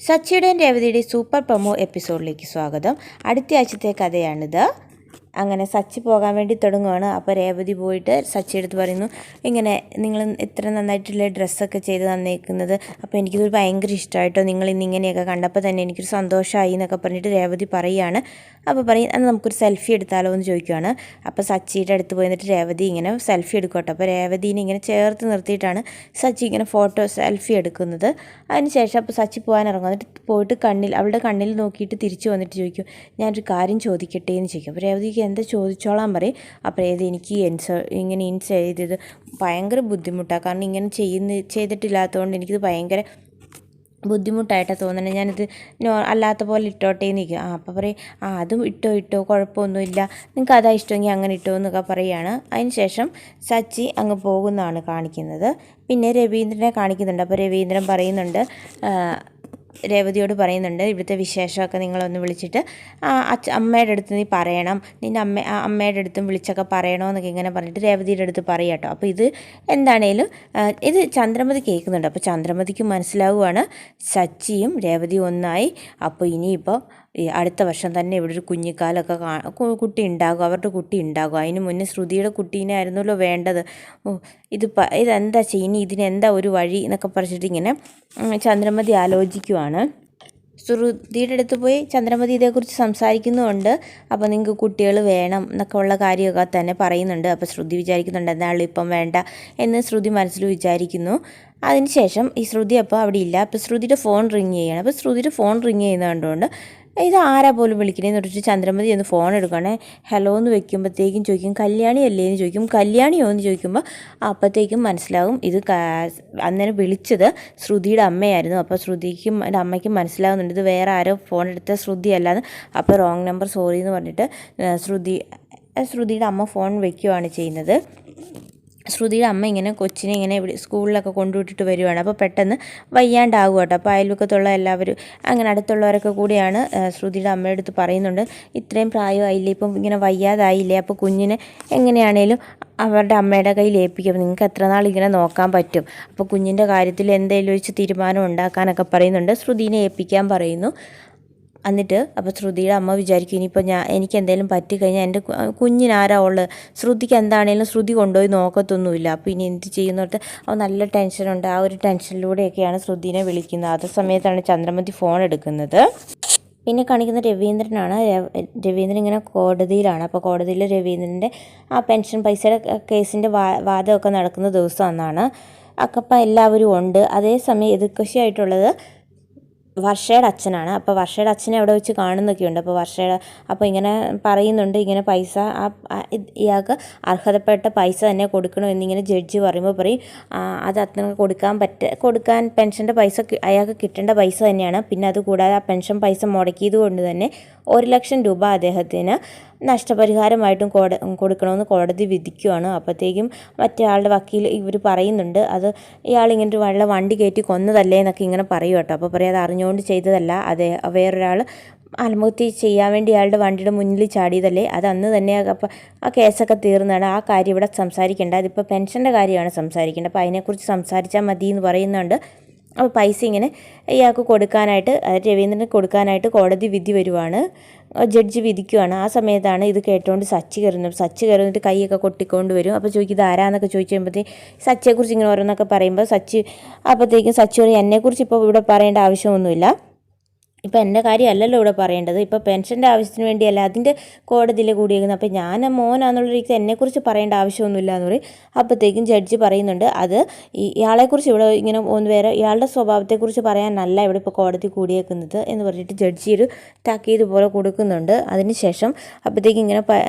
സച്ചിയുടെയും രേവതിയുടെയും super promo എപ്പിസോഡിലേക്ക് സ്വാഗതം. അടുത്ത ആഴ്ചത്തെ കഥയാണിത്. അങ്ങനെ സച്ചി പോകാൻ വേണ്ടി തുടങ്ങുകയാണ്. അപ്പോൾ രേവതി പോയിട്ട് സച്ചിയുടെ അടുത്ത് പറയുന്നു, ഇങ്ങനെ നിങ്ങൾ ഇത്ര നന്നായിട്ടുള്ള ഡ്രസ്സൊക്കെ ചെയ്ത് തന്നേക്കുന്നത്, അപ്പോൾ എനിക്കിത് ഭയങ്കര ഇഷ്ടമായിട്ടോ, നിങ്ങൾ ഇന്നിങ്ങനെയൊക്കെ കണ്ടപ്പോൾ തന്നെ എനിക്കൊരു സന്തോഷമായി എന്നൊക്കെ പറഞ്ഞിട്ട് രേവതി പറയുകയാണ്. അപ്പോൾ പറയും, എന്നാൽ നമുക്കൊരു സെൽഫി എടുത്താലോ എന്ന് ചോദിക്കുകയാണ്. അപ്പോൾ സച്ചിയുടെ അടുത്ത് പോയിട്ട് രേവതി ഇങ്ങനെ സെൽഫി എടുക്കട്ടെ. അപ്പോൾ രേവതിനെ ഇങ്ങനെ ചേർത്ത് നിർത്തിയിട്ടാണ് സച്ചി ഇങ്ങനെ സെൽഫി എടുക്കുന്നത്. അതിനുശേഷം അപ്പോൾ സച്ചി പോകാൻ ഇറങ്ങും. എന്നിട്ട് പോയിട്ട് അവളുടെ കണ്ണിൽ നോക്കിയിട്ട് തിരിച്ചു വന്നിട്ട് ചോദിക്കും, ഞാനൊരു കാര്യം ചോദിക്കട്ടെ എന്ന് ചോദിക്കും. അപ്പോൾ രേവതിക്ക് എന്താ ചോദിച്ചോളാൻ പറയും. അപ്പോൾ എനിക്ക് ഇങ്ങനെ ചെയ്തത് ഭയങ്കര ബുദ്ധിമുട്ടാണ്, കാരണം ഇങ്ങനെ ചെയ്തിട്ടില്ലാത്തതുകൊണ്ട് എനിക്കിത് ഭയങ്കര ബുദ്ധിമുട്ടായിട്ടാണ് തോന്നുന്നത്, ഞാനിത് അല്ലാത്ത പോലെ ഇട്ടോട്ടേന്ന് നിൽക്കും. അപ്പോൾ പറയും, അതും ഇട്ടോ കുഴപ്പമൊന്നുമില്ല, നിങ്ങൾക്ക് അതാ ഇഷ്ടമെങ്കിൽ അങ്ങനെ ഇട്ടോ എന്നൊക്കെ പറയുകയാണ്. അതിന് ശേഷം സച്ചി അങ്ങ് പോകുന്നതാണ് കാണിക്കുന്നത്. പിന്നെ രവീന്ദ്രനെ കാണിക്കുന്നുണ്ട്. അപ്പോൾ രവീന്ദ്രൻ പറയുന്നുണ്ട്, രേവതിയോട് പറയുന്നുണ്ട്, ഇവിടുത്തെ വിശേഷമൊക്കെ നിങ്ങളൊന്ന് വിളിച്ചിട്ട് അമ്മയുടെ അടുത്ത് നീ പറയണം, നിൻ്റെ അമ്മയുടെ അടുത്തും വിളിച്ചൊക്കെ പറയണമെന്നൊക്കെ ഇങ്ങനെ പറഞ്ഞിട്ട് രേവതിയുടെ അടുത്ത് പറയാം കേട്ടോ. അപ്പോൾ ഇത് എന്താണേലും ഇത് ചന്ദ്രമതി കേൾക്കുന്നുണ്ട്. അപ്പോൾ ചന്ദ്രമതിക്ക് മനസ്സിലാവുകയാണ് സച്ചിയും രേവതിയും ഒന്നായി. അപ്പോൾ ഇനിയിപ്പോൾ അടുത്ത വർഷം തന്നെ ഇവിടെ ഒരു കുഞ്ഞിക്കാലൊക്കെ കുട്ടി ഉണ്ടാകും, അവരുടെ കുട്ടി ഉണ്ടാകും. അതിന് മുന്നേ ശ്രുതിയുടെ കുട്ടീനെ ആയിരുന്നല്ലോ വേണ്ടത്. ഇതെന്താ ചെയ്യുന്നത്, ഇതിനെന്താ ഒരു വഴി എന്നൊക്കെ പറഞ്ഞിട്ട് ഇങ്ങനെ ചന്ദ്രമതി ആലോചിക്കുവാണ്. ശ്രുതിയുടെ അടുത്ത് പോയി ചന്ദ്രമതി ഇതേക്കുറിച്ച് സംസാരിക്കുന്നുമുണ്ട്. അപ്പോൾ നിങ്ങൾക്ക് കുട്ടികൾ വേണം എന്നൊക്കെ ഉള്ള കാര്യമൊക്കെ തന്നെ പറയുന്നുണ്ട്. അപ്പോൾ ശ്രുതി വിചാരിക്കുന്നുണ്ട്, എന്നാലും ഇപ്പം വേണ്ട എന്ന് ശ്രുതി മനസ്സിൽ വിചാരിക്കുന്നു. അതിനുശേഷം ഈ ശ്രുതി അപ്പോൾ അവിടെ ഇല്ല. അപ്പോൾ ശ്രുതിയുടെ ഫോൺ റിങ് ചെയ്യണം. അപ്പോൾ ശ്രുതിയുടെ ഫോൺ റിങ് ചെയ്യുന്നത് കണ്ടുകൊണ്ട് ഇത് ആരാ പോലും വിളിക്കണേന്ന് പറഞ്ഞിട്ട് ചന്ദ്രമതി ഒന്ന് ഫോൺ എടുക്കണേ. ഹലോ എന്ന് വെക്കുമ്പോഴത്തേക്കും ചോദിക്കും, കല്യാണി അല്ലേ എന്ന് ചോദിക്കും. കല്യാണിയോ എന്ന് ചോദിക്കുമ്പോൾ അപ്പോഴത്തേക്കും മനസ്സിലാവും ഇത് അന്നേരം വിളിച്ചത് ശ്രുതിയുടെ അമ്മയായിരുന്നു. അപ്പോൾ ശ്രുതിക്കും എൻ്റെ അമ്മയ്ക്കും മനസ്സിലാവുന്നുണ്ട് ഇത് വേറെ ആരോ ഫോൺ എടുത്ത ശ്രുതി അല്ലാന്ന്. അപ്പോൾ റോങ് നമ്പർ സോറി എന്ന് പറഞ്ഞിട്ട് ശ്രുതിയുടെ അമ്മ ഫോൺ വയ്ക്കുകയാണ് ചെയ്യുന്നത്. ശ്രുതിയുടെ അമ്മ ഇങ്ങനെ കൊച്ചിനെ ഇങ്ങനെ സ്കൂളിലൊക്കെ കൊണ്ടുവിട്ടിട്ട് വരുവാണ്. അപ്പോൾ പെട്ടെന്ന് വയ്യാണ്ടാകും കേട്ടോ. അപ്പോൾ അയൽവക്കത്തുള്ള എല്ലാവരും അങ്ങനെ അടുത്തുള്ളവരൊക്കെ കൂടിയാണ് ശ്രുതിയുടെ അമ്മയുടെ അടുത്ത് പറയുന്നുണ്ട്, ഇത്രയും പ്രായമായില്ലേ, ഇപ്പം ഇങ്ങനെ വയ്യാതായില്ലേ, അപ്പോൾ കുഞ്ഞിനെ എങ്ങനെയാണേലും അവരുടെ അമ്മയുടെ കയ്യിൽ ഏൽപ്പിക്കും, നിങ്ങൾക്ക് എത്ര നാൾ ഇങ്ങനെ നോക്കാൻ പറ്റും, അപ്പോൾ കുഞ്ഞിൻ്റെ കാര്യത്തിൽ എന്തെങ്കിലും വെച്ച് തീരുമാനം ഉണ്ടാക്കാനൊക്കെ പറയുന്നുണ്ട്. ശ്രുതിനെ ഏൽപ്പിക്കാൻ പറയുന്നു. എന്നിട്ട് അപ്പോൾ ശ്രുതിയുടെ അമ്മ വിചാരിക്കും, ഇനിയിപ്പോൾ എനിക്ക് എന്തെങ്കിലും പറ്റിക്കഴിഞ്ഞാൽ എൻ്റെ കുഞ്ഞിനാരാ ഉള്ളത്, ശ്രുതിക്ക് എന്താണേലും ശ്രുതി കൊണ്ടുപോയി നോക്കത്തൊന്നുമില്ല, അപ്പോൾ ഇനി എന്ത് ചെയ്യുന്നിടത്ത് അവ നല്ല ടെൻഷനുണ്ട്. ആ ഒരു ടെൻഷനിലൂടെയൊക്കെയാണ് ശ്രുതിനെ വിളിക്കുന്നത്. അതേ സമയത്താണ് ചന്ദ്രമതി ഫോൺ എടുക്കുന്നത്. പിന്നെ കാണിക്കുന്ന രവീന്ദ്രനാണ്. രവീന്ദ്രൻ ഇങ്ങനെ കോടതിയിലാണ്. അപ്പോൾ കോടതിയിൽ രവീന്ദ്രൻ്റെ ആ പെൻഷൻ പൈസയുടെ കേസിൻ്റെ വാദമൊക്കെ നടക്കുന്ന ദിവസം എന്നാണ്. അപ്പം എല്ലാവരും ഉണ്ട്. അതേസമയം എതിർകക്ഷിയായിട്ടുള്ളത് വർഷയുടെ അച്ഛനാണ്. അപ്പോൾ വർഷയുടെ അച്ഛനെ അവിടെ വെച്ച് കാണുന്നൊക്കെയുണ്ട്. അപ്പോൾ ഇങ്ങനെ പറയുന്നുണ്ട്, ഇങ്ങനെ പൈസ ഇയാൾക്ക് അർഹതപ്പെട്ട പൈസ തന്നെ കൊടുക്കണമെന്നിങ്ങനെ ജഡ്ജി പറയുമ്പോൾ പറയും, അത് അത്ര കൊടുക്കാൻ പെൻഷൻ്റെ പൈസ അയാൾക്ക് കിട്ടേണ്ട പൈസ തന്നെയാണ്. പിന്നെ അതുകൂടാതെ ആ പെൻഷൻ പൈസ മുടക്കിയത് കൊണ്ട് തന്നെ 1,00,000 രൂപ അദ്ദേഹത്തിന് നഷ്ടപരിഹാരമായിട്ടും കൊടുക്കണമെന്ന് കോടതി വിധിക്കുകയാണ്. അപ്പോഴത്തേക്കും മറ്റേ ആളുടെ വക്കീൽ ഇവർ പറയുന്നുണ്ട്, അത് ഇയാളിങ്ങനെ ഒരു വണ്ടി കയറ്റി കൊന്നതല്ലേ എന്നൊക്കെ ഇങ്ങനെ പറയും കേട്ടോ. അപ്പോൾ പറയും, അത് അറിഞ്ഞുകൊണ്ട് ചെയ്തതല്ല, വേറൊരാൾ ആത്മഹത്യ ചെയ്യാൻ വേണ്ടി അയാളുടെ വണ്ടിയുടെ മുന്നിൽ ചാടിയതല്ലേ, അത് അന്ന് തന്നെ അപ്പോൾ ആ കേസൊക്കെ തീർന്നതാണ്, ആ കാര്യം ഇവിടെ സംസാരിക്കേണ്ട, അതിപ്പോൾ പെൻഷൻ്റെ കാര്യമാണ് സംസാരിക്കേണ്ടത്, അപ്പോൾ അതിനെക്കുറിച്ച് സംസാരിച്ചാൽ മതി എന്ന് പറയുന്നുണ്ട്. അപ്പോൾ പൈസ ഇങ്ങനെ ഇയാൾക്ക് കൊടുക്കാനായിട്ട്, രവീന്ദ്രന് കൊടുക്കാനായിട്ട് കോടതി വിധി വരുവാണ്, ജഡ്ജി വിധിക്കുവാണ്. ആ സമയത്താണ് ഇത് കേട്ടുകൊണ്ട് സച്ചി കയറുന്നിട്ട് കൈയൊക്കെ കൊട്ടിക്കൊണ്ട് വരും. അപ്പോൾ ചോദിക്കും, ഇത് ആരാന്നൊക്കെ ചോദിച്ചു കഴിയുമ്പോഴത്തേക്ക് സച്ചിയെക്കുറിച്ച് ഇങ്ങനെ ഓരോന്നൊക്കെ പറയുമ്പോൾ അപ്പോഴത്തേക്കും സച്ചി പറയും, എന്നെക്കുറിച്ച് ഇപ്പോൾ ഇവിടെ പറയേണ്ട ആവശ്യമൊന്നുമില്ല, ഇപ്പോൾ എൻ്റെ കാര്യമല്ലല്ലോ ഇവിടെ പറയേണ്ടത്, ഇപ്പോൾ പെൻഷൻ്റെ ആവശ്യത്തിന് വേണ്ടിയല്ല, അതിൻ്റെ കോടതിയിൽ കൂടിയേക്കുന്നത്, അപ്പോൾ ഞാൻ മോനാന്നുള്ള രീതിക്ക് എന്നെക്കുറിച്ച് പറയേണ്ട ആവശ്യമൊന്നുമില്ല എന്ന് പറയും. അപ്പോഴത്തേക്കും ജഡ്ജി പറയുന്നുണ്ട്, അത് ഇയാളെക്കുറിച്ച് ഇവിടെ ഇങ്ങനെ വേറെ ഇയാളുടെ സ്വഭാവത്തെക്കുറിച്ച് പറയാനല്ല ഇവിടെ ഇപ്പോൾ കോടതി കൂടിയേക്കുന്നത് എന്ന് പറഞ്ഞിട്ട് ജഡ്ജി ഒരു താക്കീത് പോലെ കൊടുക്കുന്നുണ്ട്. അതിനുശേഷം അപ്പോഴത്തേക്കും ഇങ്ങനെ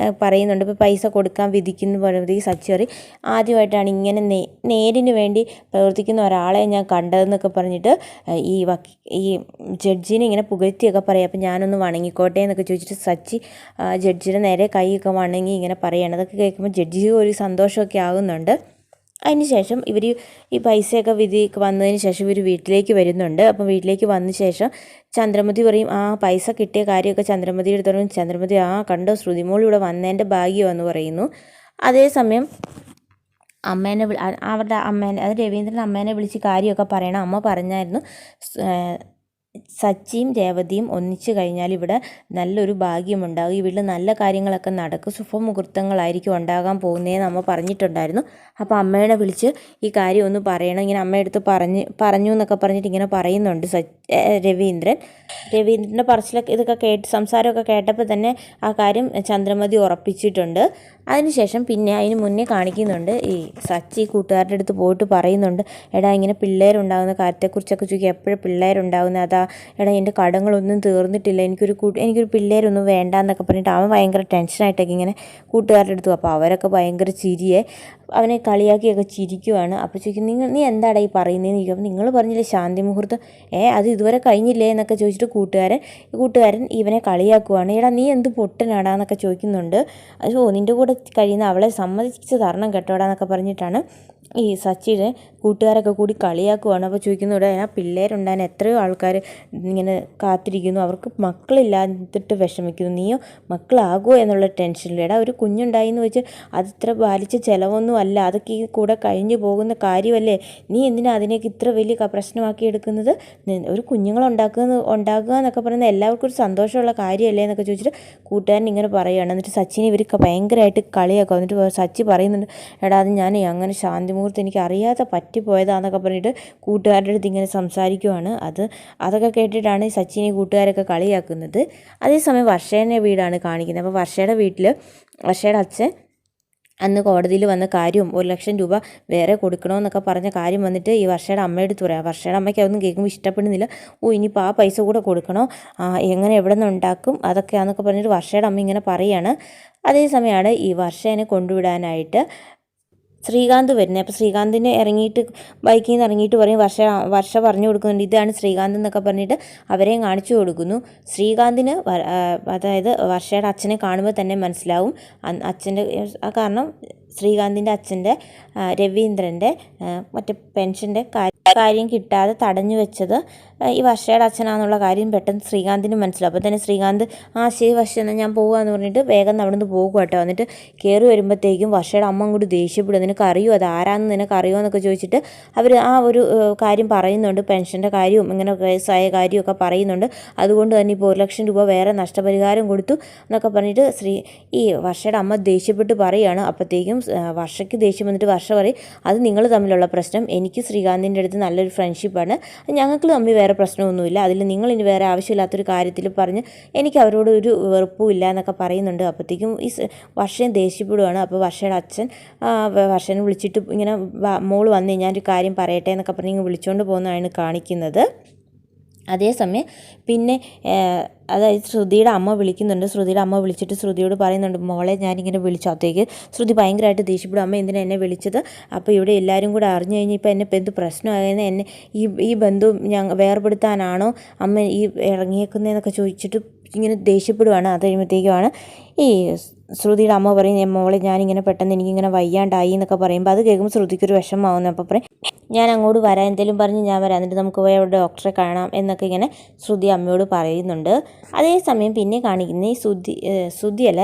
പറയുന്നുണ്ട്, ഇപ്പോൾ പൈസ കൊടുക്കാൻ വിധിക്കുന്നു പറയുമ്പോഴത്തേക്ക് സച്ചി പറയും, ആദ്യമായിട്ടാണ് ഇങ്ങനെ നേരിന് വേണ്ടി പ്രവർത്തിക്കുന്ന ഒരാളെ ഞാൻ കണ്ടതെന്നൊക്കെ പറഞ്ഞിട്ട് ഈ ജഡ്ജിനെ ഇങ്ങനെ പുകഴ്ത്തിയൊക്കെ പറയും. അപ്പോൾ ഞാനൊന്ന് വണങ്ങിക്കോട്ടെ എന്നൊക്കെ ചോദിച്ചിട്ട് സച്ചി ജഡ്ജിയുടെ നേരെ കൈയൊക്കെ വണങ്ങി ഇങ്ങനെ പറയുകയാണ്. അതൊക്കെ കേൾക്കുമ്പോൾ ജഡ്ജി ഒരു സന്തോഷമൊക്കെ ആകുന്നുണ്ട്. അതിന് ശേഷം ഇവർ ഈ പൈസയൊക്കെ വിധി വന്നതിന് ശേഷം ഇവർ വീട്ടിലേക്ക് വരുന്നുണ്ട്. അപ്പം വീട്ടിലേക്ക് വന്ന ശേഷം ചന്ദ്രമതി പറയും, പൈസ കിട്ടിയ കാര്യമൊക്കെ ചന്ദ്രമതിയുടെ അടുത്ത് പറയും. ചന്ദ്രമതി കണ്ടോ, ശ്രുതിമോൾ ഇവിടെ വന്നതിൻ്റെ ഭാഗ്യമെന്ന് പറയുന്നു. അതേസമയം അവരുടെ അമ്മേനെ, അത് രവീന്ദ്രൻ അമ്മേനെ വിളിച്ച് കാര്യമൊക്കെ പറയണം. അമ്മ പറഞ്ഞായിരുന്നു സച്ചിയും രേവതിയും ഒന്നിച്ചു കഴിഞ്ഞാൽ ഇവിടെ നല്ലൊരു ഭാഗ്യമുണ്ടാകും, ഈ വീട്ടിൽ നല്ല കാര്യങ്ങളൊക്കെ നടക്കും, ശുഭമുഹൂർത്തങ്ങളായിരിക്കും ഉണ്ടാകാൻ പോകുന്നതെന്ന് അമ്മ പറഞ്ഞിട്ടുണ്ടായിരുന്നു. അപ്പോൾ അമ്മേനെ വിളിച്ച് ഈ കാര്യം ഒന്ന് പറയണം, ഇങ്ങനെ അമ്മയെടുത്ത് പറഞ്ഞു എന്നൊക്കെ പറഞ്ഞിട്ട് ഇങ്ങനെ പറയുന്നുണ്ട് രവീന്ദ്രൻ്റെ പറച്ചിലൊക്കെ ഇതൊക്കെ സംസാരമൊക്കെ കേട്ടപ്പോൾ തന്നെ ആ കാര്യം ചന്ദ്രമതി ഉറപ്പിച്ചിട്ടുണ്ട്. അതിനുശേഷം പിന്നെ അതിന് മുന്നേ കാണിക്കുന്നുണ്ട് ഈ സച്ചി കൂട്ടുകാരുടെ അടുത്ത് പോയിട്ട് പറയുന്നുണ്ട്, എടാ ഇങ്ങനെ പിള്ളേരുണ്ടാകുന്ന കാര്യത്തെക്കുറിച്ചൊക്കെ ചോദിക്കുക, എപ്പോഴും പിള്ളേരുണ്ടാകുന്നത്, അതാ എടാ എൻ്റെ കടങ്ങളൊന്നും തീർന്നിട്ടില്ല, എനിക്കൊരു പിള്ളേരൊന്നും വേണ്ട എന്നൊക്കെ പറഞ്ഞിട്ട് അവൻ ഭയങ്കര ടെൻഷനായിട്ടൊക്കെ ഇങ്ങനെ കൂട്ടുകാരുടെ അടുത്ത്. അപ്പോൾ അവരൊക്കെ ഭയങ്കര ചിരിയെ അവനെ കളിയാക്കിയൊക്കെ ചിരിക്കുവാണ്. അപ്പോൾ ചോദിക്കും, നീ എന്താടാ ഈ പറയുന്നതെന്ന് ചോദിക്കും. അപ്പോൾ നിങ്ങൾ പറഞ്ഞില്ലേ ശാന്തി മുഹൂർത്തം, അത് ഇതുവരെ കഴിഞ്ഞില്ലേ എന്നൊക്കെ ചോദിച്ചിട്ട് കൂട്ടുകാരൻ ഇവനെ കളിയാക്കുവാണ്. എടാ നീ എന്ത് പൊട്ടനാടാ എന്നൊക്കെ ചോദിക്കുന്നുണ്ട്. നിൻ്റെ കൂടെ കഴിയുന്ന അവളെ സമ്മതിച്ച് തരണം കേട്ടോടാ എന്നൊക്കെ പറഞ്ഞിട്ടാണ് ഈ സച്ചിനെ കൂട്ടുകാരൊക്കെ കൂടി കളിയാക്കുവാണ്. അപ്പോൾ ചോദിക്കുന്നു, ഇവിടെ പിള്ളേരുണ്ടാകാൻ എത്രയോ ആൾക്കാർ ഇങ്ങനെ കാത്തിരിക്കുന്നു, അവർക്ക് മക്കളില്ലാത്തിട്ട് വിഷമിക്കുന്നു, നീയോ മക്കളാകുമോ എന്നുള്ള ടെൻഷനിൽ. ഒരു കുഞ്ഞുണ്ടായി എന്ന് വെച്ച് അതിത്ര ബാലിച്ച ചിലവൊന്നും അല്ല, അതൊക്കെ ഈ കൂടെ കഴിഞ്ഞു പോകുന്ന കാര്യമല്ലേ, നീ എന്തിനാ അതിനേക്ക് ഇത്ര വലിയ പ്രശ്നമാക്കി എടുക്കുന്നത്, ഒരു ഉണ്ടാകുക എന്നൊക്കെ പറയുന്നത് എല്ലാവർക്കും ഒരു സന്തോഷമുള്ള കാര്യമല്ലേ എന്നൊക്കെ ചോദിച്ചിട്ട് കൂട്ടുകാരൻ ഇങ്ങനെ പറയുകയാണ്. എന്നിട്ട് സച്ചിനെ ഇവർക്ക് ഭയങ്കരമായിട്ട് കളിയാക്കും. എന്നിട്ട് സച്ചി പറയുന്നുണ്ട്, എടാ അത് ഞാൻ അങ്ങനെ ശാന്തി മുഹൂർത്തം എനിക്ക് അറിയാതെ പറ്റിപ്പോയതാന്നൊക്കെ പറഞ്ഞിട്ട് കൂട്ടുകാരുടെ അടുത്ത് ഇങ്ങനെ സംസാരിക്കുവാണ്. അതൊക്കെ കേട്ടിട്ടാണ് സച്ചിനെ കൂട്ടുകാരൊക്കെ കളിയാക്കുന്നത്. അതേസമയം വർഷേൻ്റെ വീടാണ് കാണിക്കുന്നത്. അപ്പോൾ വർഷയുടെ അച്ഛൻ അന്ന് കോടതിയിൽ വന്ന കാര്യവും 1,00,000 രൂപ വേറെ കൊടുക്കണമെന്നൊക്കെ പറഞ്ഞ കാര്യം വന്നിട്ട് ഈ വർഷയുടെ അമ്മയെടുത്ത് പറയാം. വർഷയുടെ അമ്മയ്ക്ക് അതൊന്നും കേൾക്കുമ്പോൾ ഇഷ്ടപ്പെടുന്നില്ല. ഇനിയിപ്പോൾ ആ പൈസ കൂടെ കൊടുക്കണോ, എങ്ങനെ എവിടെ നിന്ന് ഉണ്ടാക്കും അതൊക്കെയാണെന്നൊക്കെ പറഞ്ഞിട്ട് വർഷയുടെ അമ്മ ഇങ്ങനെ പറയുകയാണ്. അതേസമയമാണ് ഈ വർഷേനെ കൊണ്ടുവിടാനായിട്ട് ശ്രീകാന്ത് വരുന്നത്. അപ്പോൾ ശ്രീകാന്തിനെ ബൈക്കിൽ നിന്ന് ഇറങ്ങിയിട്ട് പറയും, വർഷ പറഞ്ഞു കൊടുക്കുന്നുണ്ട്, ഇതാണ് ശ്രീകാന്ത് എന്നൊക്കെ പറഞ്ഞിട്ട് അവരെയും കാണിച്ചു കൊടുക്കുന്നു. ശ്രീകാന്തിന് അതായത് വർഷയുടെ അച്ഛനെ കാണുമ്പോൾ തന്നെ മനസ്സിലാവും അച്ഛൻ്റെ, കാരണം ശ്രീകാന്തിൻ്റെ അച്ഛൻ്റെ രവീന്ദ്രൻ്റെ മറ്റേ പെൻഷൻ്റെ കാര്യം കിട്ടാതെ തടഞ്ഞു വെച്ചത് ഈ വർഷയുടെ അച്ഛനാണെന്നുള്ള കാര്യം പെട്ടെന്ന് ശ്രീകാന്തിന് മനസ്സിലാവും. അപ്പോൾ തന്നെ ശ്രീകാന്ത് ശരി വർഷ എന്നാൽ ഞാൻ പോകുകയെന്ന് പറഞ്ഞിട്ട് വേഗം അവിടെ നിന്ന് പോകും കേട്ടോ. എന്നിട്ട് കയറി വരുമ്പോഴത്തേക്കും വർഷയുടെ അമ്മ അങ്ങോട്ട് ദേഷ്യപ്പെടും, നിനക്ക് അറിയുമോ അത് ആരാന്ന് നിനക്ക് അറിയുമോ എന്നൊക്കെ ചോദിച്ചിട്ട് അവർ ആ ഒരു കാര്യം പറയുന്നുണ്ട്, പെൻഷൻ്റെ കാര്യവും ഇങ്ങനെ വയസ്സായ കാര്യമൊക്കെ പറയുന്നുണ്ട്. അതുകൊണ്ട് തന്നെ ഇപ്പോൾ 1,00,000 രൂപ വേറെ നഷ്ടപരിഹാരം കൊടുത്തു എന്നൊക്കെ പറഞ്ഞിട്ട് ഈ വർഷയുടെ അമ്മ ദേഷ്യപ്പെട്ട് പറയുകയാണ്. അപ്പോഴത്തേക്കും വർഷയ്ക്ക് ദേഷ്യം വന്നിട്ട് വർഷ പറയും, അത് നിങ്ങൾ തമ്മിലുള്ള പ്രശ്നം, എനിക്ക് ശ്രീകാന്തിൻ്റെ അടുത്ത് നല്ലൊരു ഫ്രണ്ട്ഷിപ്പാണ്, ഞങ്ങൾക്ക് തമ്മിൽ വേറെ പ്രശ്നമൊന്നുമില്ല, അതിൽ നിങ്ങൾ ഇനി വേറെ ആവശ്യമില്ലാത്തൊരു കാര്യത്തിൽ പറഞ്ഞ് എനിക്ക് അവരോട് ഒരു വെറുപ്പും ഇല്ല എന്നൊക്കെ പറയുന്നുണ്ട്. അപ്പോഴത്തേക്കും ഈ വർഷയും ദേഷ്യപ്പെടുകയാണ്. അപ്പോൾ വർഷയുടെ അച്ഛൻ വർഷനെ വിളിച്ചിട്ട് ഇങ്ങനെ മോള് വന്ന് ഞാനൊരു കാര്യം പറയട്ടെ എന്നൊക്കെ പറഞ്ഞ് ഇങ്ങനെ വിളിച്ചുകൊണ്ട് പോകുന്നതാണ് കാണിക്കുന്നത്. അതേസമയം പിന്നെ അതായത് ശ്രുതിയുടെ അമ്മ വിളിക്കുന്നുണ്ട്. ശ്രുതിയുടെ അമ്മ വിളിച്ചിട്ട് ശ്രുതിയോട് പറയുന്നുണ്ട്, മോളെ ഞാനിങ്ങനെ വിളിച്ചു. അത്തേക്ക് ശ്രുതി ഭയങ്കരമായിട്ട് ദേഷ്യപ്പെടും, അമ്മ എന്തിനാണ് എന്നെ വിളിച്ചത്, അപ്പോൾ ഇവിടെ എല്ലാവരും കൂടെ അറിഞ്ഞു കഴിഞ്ഞാൽ ഇപ്പോൾ എന്നെ എന്ത് പ്രശ്നമായെന്ന്, എന്നെ ഈ ബന്ധം വേർപെടുത്താനാണോ അമ്മ ഈ ഇറങ്ങിയേക്കുന്നതെന്നൊക്കെ ചോദിച്ചിട്ട് ഇങ്ങനെ ദേഷ്യപ്പെടുവാണ്. അത് കഴിയുമ്പോഴത്തേക്കുമാണ് ഈ ശ്രുതിയുടെ അമ്മ പറയും, മോളെ ഞാനിങ്ങനെ പെട്ടെന്ന് എനിക്കിങ്ങനെ വയ്യാണ്ടായി എന്നൊക്കെ പറയുമ്പോൾ അത് കേൾക്കുമ്പോൾ ശ്രുതിക്കൊരു വിഷമമാവുന്നു. അപ്പോൾ പറയും, ഞാൻ അങ്ങോട്ട് വരാം, എന്തെങ്കിലും പറഞ്ഞ് ഞാൻ വരാം, എന്നിട്ട് നമുക്ക് പോയി അവിടെ ഡോക്ടറെ കാണാം എന്നൊക്കെ ഇങ്ങനെ ശ്രുതി അമ്മയോട് പറയുന്നുണ്ട്. അതേസമയം പിന്നെ കാണിക്കുന്ന ഈ ശ്രുതിയല്ല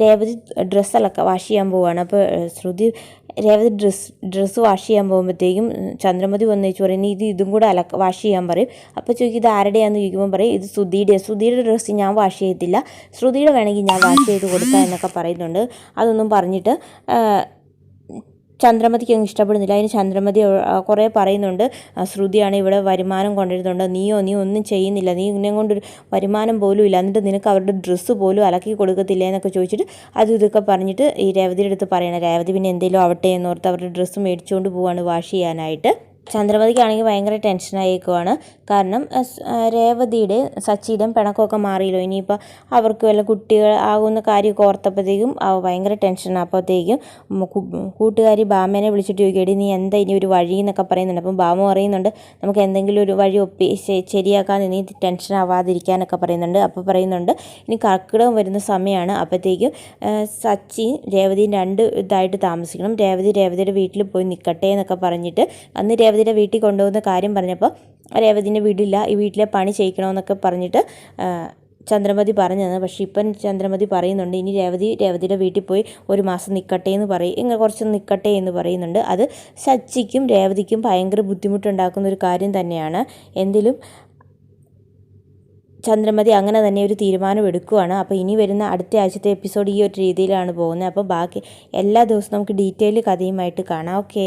രേവതി ഡ്രസ്സൊക്കെ വാഷ് ചെയ്യാൻ പോവുകയാണ്. അപ്പോൾ രേവതി ഡ്രസ്സ് വാഷ് ചെയ്യാൻ പോകുമ്പോഴത്തേക്കും ചന്ദ്രമതി വന്നേച്ച് പറയും, ഇതും കൂടെ വാഷ് ചെയ്യാൻ പറയും. അപ്പോൾ ചോദിക്കും, ഇത് ആരുടെയാണെന്ന് ചോദിക്കുമ്പോൾ പറയും, ഇത് ശ്രുതിയുടെ ഡ്രസ്സ് ഞാൻ വാഷ് ചെയ്യത്തില്ല, ശ്രുതിയുടെ വേണമെങ്കിൽ ഞാൻ വാഷ് ചെയ്ത് കൊടുക്കാം എന്നൊക്കെ പറയുന്നുണ്ട്. അതൊന്നും പറഞ്ഞിട്ട് ചന്ദ്രമതിക്ക് അങ്ങ് ഇഷ്ടപ്പെടുന്നില്ല. അതിന് ചന്ദ്രമതി കുറേ പറയുന്നുണ്ട്, ശ്രുതിയാണ് ഇവിടെ വരുമാനം കൊണ്ടിരുന്നുണ്ട്, നീ ഒന്നും ചെയ്യുന്നില്ല, നീ ഇങ്ങനെ കൊണ്ടൊരു വരുമാനം പോലും ഇല്ല, എന്നിട്ട് നിനക്ക് അവരുടെ ഡ്രസ്സ് പോലും അലക്കി കൊടുക്കത്തില്ല എന്നൊക്കെ ചോദിച്ചിട്ട് ഇതൊക്കെ പറഞ്ഞിട്ട് ഈ രേവതിയുടെ അടുത്ത് പറയണം. രേവതി പിന്നെ എന്തെങ്കിലും ആവട്ടെ എന്നോർത്ത് അവരുടെ ഡ്രസ്സ് മേടിച്ചുകൊണ്ട് പോവാണ് വാഷ് ചെയ്യാനായിട്ട്. ചന്ദ്രമതിക്കാണെങ്കിൽ ഭയങ്കര ടെൻഷനായേക്കുവാണ്. കാരണം രേവതിയുടെ സച്ചിയുടെയും പിണക്കമൊക്കെ മാറിയല്ലോ, ഇനിയിപ്പോൾ അവർക്ക് വല്ല കുട്ടികൾ ആകുന്ന കാര്യമൊക്കെ ഓർത്തപ്പോഴത്തേക്കും ഭയങ്കര ടെൻഷനാണ്. അപ്പോഴത്തേക്കും കൂട്ടുകാരി ബാമേനെ വിളിച്ചിട്ട് ചോദിക്കേണ്ടി, നീ എന്താ ഇനി ഒരു വഴി എന്നൊക്കെ പറയുന്നുണ്ട്. അപ്പം ബാമ പറയുന്നുണ്ട്, നമുക്ക് എന്തെങ്കിലും ഒരു വഴി ശരിയാക്കാൻ നീ ടെൻഷൻ ആവാതിരിക്കാനൊക്കെ പറയുന്നുണ്ട്. അപ്പോൾ പറയുന്നുണ്ട്, ഇനി കർക്കിടകം വരുന്ന സമയമാണ്, അപ്പോഴത്തേക്കും സച്ചി രേവതിയും ഇതായിട്ട് താമസിക്കണം, രേവതിയുടെ വീട്ടിൽ പോയി നിൽക്കട്ടെ എന്നൊക്കെ പറഞ്ഞിട്ട് അന്ന് രേവതിയുടെ വീട്ടിൽ കൊണ്ടുപോകുന്ന കാര്യം പറഞ്ഞപ്പോൾ രേവതിൻ്റെ വീടില്ല, ഈ വീട്ടിലെ പണി ചെയ്യിക്കണമെന്നൊക്കെ പറഞ്ഞിട്ട് ചന്ദ്രമതി പറഞ്ഞു തന്നെ. പക്ഷേ ഇപ്പം ചന്ദ്രമതി പറയുന്നുണ്ട്, ഇനി രേവതിയുടെ വീട്ടിൽ പോയി ഒരു മാസം നിൽക്കട്ടെ എന്ന് ഇങ്ങനെ കുറച്ച് നിൽക്കട്ടെ എന്ന് പറയുന്നുണ്ട്. അത് സച്ചിക്കും രേവതിക്കും ഭയങ്കര ബുദ്ധിമുട്ടുണ്ടാക്കുന്ന ഒരു കാര്യം തന്നെയാണ്. എന്തിലും ചന്ദ്രമതി അങ്ങനെ തന്നെ ഒരു തീരുമാനം എടുക്കുകയാണ്. അപ്പോൾ ഇനി വരുന്ന അടുത്ത ആഴ്ചത്തെ എപ്പിസോഡ് ഈ ഒരു രീതിയിലാണ് പോകുന്നത്. അപ്പോൾ ബാക്കി എല്ലാ ദിവസവും നമുക്ക് ഡീറ്റെയിൽ കഥയുമായിട്ട് കാണാം. ഓക്കേ.